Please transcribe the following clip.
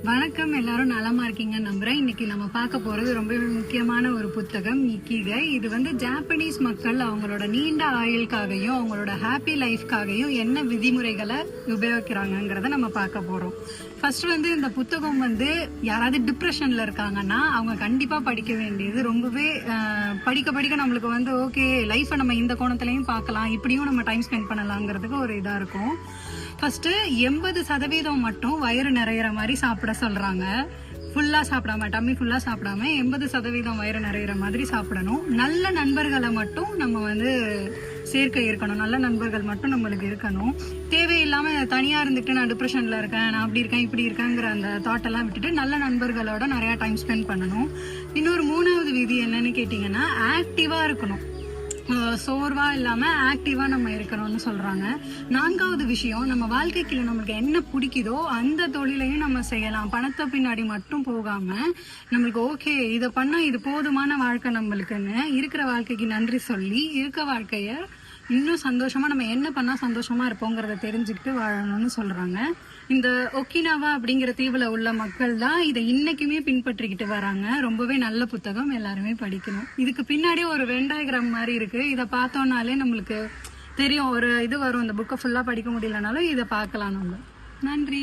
வணக்கம், எல்லாரும் நலமா இருக்கீங்க நம்புறேன். இன்னைக்கு நம்ம பார்க்க போறது ரொம்ப முக்கியமான ஒரு புத்தகம் இக்கிகை. இது ஜாப்பனீஸ் மக்கள் அவங்களோட நீண்ட ஆயுளுக்காகவும் அவங்களோட ஹாப்பி லைஃப்காகவும் என்ன விதிமுறைகளை உபயோகிக்கிறாங்கிறத நம்ம பார்க்க போறோம். ஃபர்ஸ்ட் இந்த புத்தகம் யாராவது டிப்ரெஷன்ல இருக்காங்கன்னா அவங்க கண்டிப்பா படிக்க வேண்டியது. ரொம்பவே படிக்க படிக்க நம்மளுக்கு ஓகே லைஃபை நம்ம இந்த கோணத்திலையும் பார்க்கலாம், இப்படியும் நம்ம டைம் ஸ்பெண்ட் பண்ணலாங்கிறதுக்கு ஒரு இதா இருக்கும். ஃபர்ஸ்ட் 80% மட்டும் வயிறு நிறையிற மாதிரி சாப்பிட சொல்றாங்க. ஃபுல்லா சாப்பிடாம, டம்மி ஃபுல்லா சாப்பிடாம 80% வயிறு நிறையிற மாதிரி சாப்பிடணும். நல்ல நண்பர்களை மட்டும் நம்ம சேர்க்கை இருக்கணும். நல்ல நண்பர்கள் மட்டும் நம்மளுக்கு இருக்கணும். தேவையில்லாம தனியா இருந்துட்டு நான் டிப்ரெஷன்ல இருக்கேன், நான் அப்படி இருக்கேன் இப்படி இருக்கேங்கிற அந்த தாட் எல்லாம் விட்டுட்டு நல்ல நண்பர்களோட நிறைய டைம் ஸ்பெண்ட் பண்ணணும். இன்னொரு 3வது விதி என்னன்னு கேட்டீங்கன்னா, ஆக்டிவா இருக்கணும். சோர்வா இல்லாம ஆக்டிவா நம்ம இருக்கணும்னு சொல்றாங்க. 4வது விஷயம், நம்ம வாழ்க்கைக்கு நம்மளுக்கு என்ன பிடிக்குதோ அந்த தொழிலையும் நம்ம செய்யலாம். பணத்தை பின்னாடி மட்டும் போகாம நம்மளுக்கு ஓகே இதை பண்ணா இது போதுமான வாழ்க்கை நம்மளுக்குன்னு இருக்கிற வாழ்க்கைக்கு நன்றி சொல்லி இருக்க வாழ்க்கைய இன்னும் சந்தோஷமா நம்ம என்ன பண்ணா சந்தோஷமா இருப்போங்கிறத தெரிஞ்சுக்கிட்டு வாழணும்னு சொல்றாங்க. இந்த ஒக்கினாவா அப்படிங்கிற தீவுல உள்ள மக்கள் தான் இதை இன்னைக்குமே பின்பற்றிக்கிட்டு வராங்க. ரொம்பவே நல்ல புத்தகம், எல்லாருமே படிக்கணும். இதுக்கு பின்னாடி ஒரு வெண்டாகிராம் மாதிரி இருக்கு. இதை பார்த்தோம்னாலே நம்மளுக்கு தெரியும், ஒரு இது வரும். இந்த புக்கை ஃபுல்லா படிக்க முடியலனாலும் இதை பார்க்கலாம் நம்ம. நன்றி.